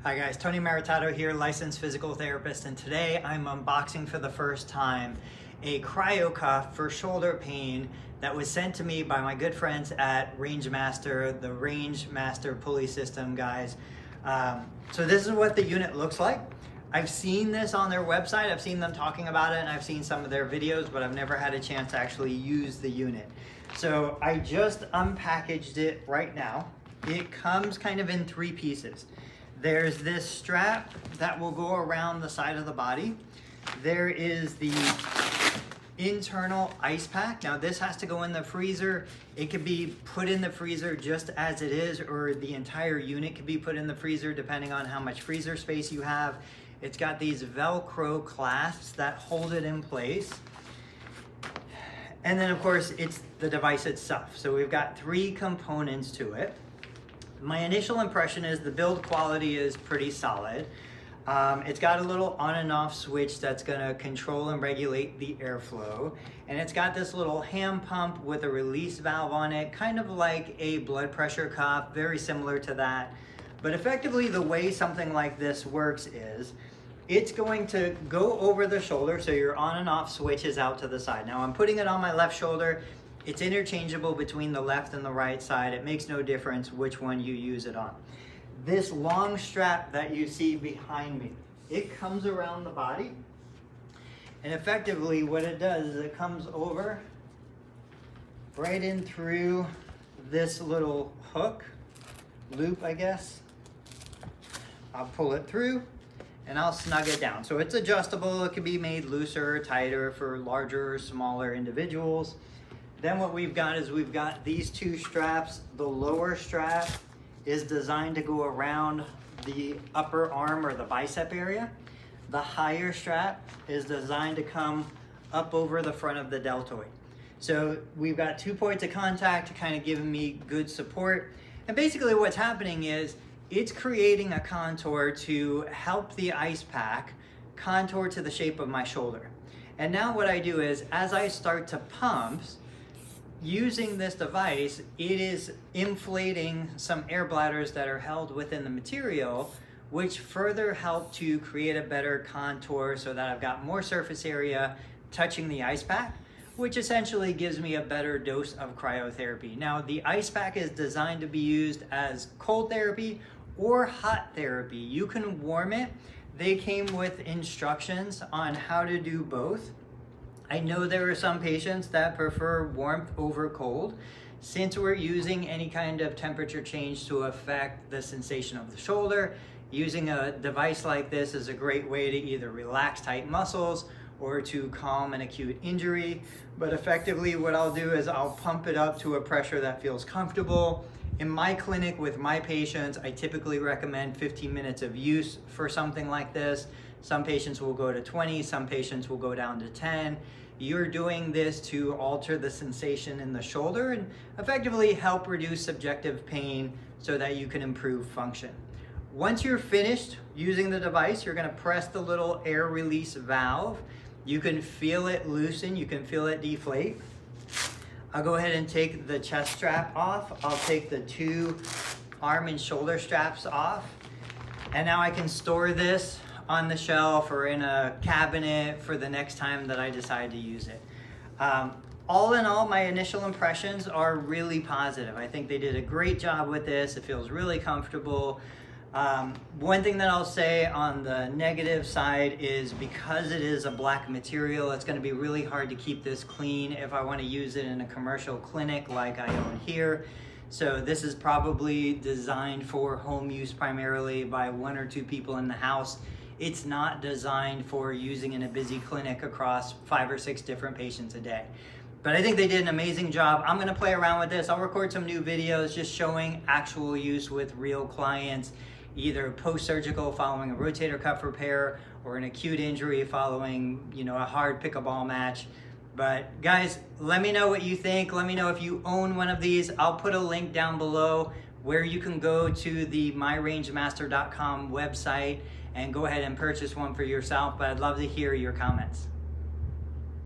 Hi guys, Tony Maritato here, licensed physical therapist, and today I'm unboxing for the first time a cryo cuff for shoulder pain that was sent to me by my good friends at Rangemaster, the Rangemaster pulley system guys. So this is what the unit looks like. I've seen this on their website, I've seen them talking about it, and I've seen some of their videos, but I've never had a chance to actually use the unit. So I just unpackaged it right now. It comes kind of in three pieces. There's this strap that will go around the side of the body. There is the internal ice pack. Now this has to go in the freezer. It could be put in the freezer just as it is, or the entire unit could be put in the freezer depending on how much freezer space you have. It's got these Velcro clasps that hold it in place. And then of course it's the device itself. So we've got three components to it. My initial impression is the build quality is pretty solid. It's got a little on and off switch that's gonna control and regulate the airflow. And it's got this little hand pump with a release valve on it, kind of like a blood pressure cuff, very similar to that. But effectively the way something like this works is, it's going to go over the shoulder, so your on and off switch is out to the side. Now I'm putting it on my left shoulder. It's interchangeable between the left and the right side. It makes no difference which one you use it on. This long strap that you see behind me, it comes around the body. And effectively what it does is it comes over right in through this little hook, loop I guess. I'll pull it through and I'll snug it down. So it's adjustable. It can be made looser or tighter for larger or smaller individuals. Then what we've got is we've got these two straps. The lower strap is designed to go around the upper arm or the bicep area. The higher strap is designed to come up over the front of the deltoid. So we've got 2 points of contact kind of giving me good support. And basically what's happening is it's creating a contour to help the ice pack contour to the shape of my shoulder. And now what I do is as I start to pump, using this device, it is inflating some air bladders that are held within the material, which further help to create a better contour so that I've got more surface area touching the ice pack, which essentially gives me a better dose of cryotherapy. Now, the ice pack is designed to be used as cold therapy or hot therapy. You can warm it. They came with instructions on how to do both. I know there are some patients that prefer warmth over cold. Since we're using any kind of temperature change to affect the sensation of the shoulder, using a device like this is a great way to either relax tight muscles or to calm an acute injury. But effectively what I'll do is I'll pump it up to a pressure that feels comfortable. In my clinic with my patients, I typically recommend 15 minutes of use for something like this. Some patients will go to 20, some patients will go down to 10. You're doing this to alter the sensation in the shoulder and effectively help reduce subjective pain so that you can improve function. Once you're finished using the device, you're gonna press the little air release valve. You can feel it loosen, you can feel it deflate. I'll go ahead and take the chest strap off. I'll take the two arm and shoulder straps off. And now I can store this on the shelf or in a cabinet for the next time that I decide to use it. All in all, my initial impressions are really positive. I think they did a great job with this. It feels really comfortable. One thing that I'll say on the negative side is because it is a black material, it's gonna be really hard to keep this clean if I wanna use it in a commercial clinic like I own here. So this is probably designed for home use primarily by 1 or 2 people in the house. It's not designed for using in a busy clinic across 5 or 6 different patients a day. But I think they did an amazing job. I'm gonna play around with this. I'll record some new videos just showing actual use with real clients, either post-surgical following a rotator cuff repair or an acute injury following, a hard pickleball match. But guys, let me know what you think. Let me know if you own one of these. I'll put a link down below where you can go to the myrangemaster.com website and go ahead and purchase one for yourself, but I'd love to hear your comments.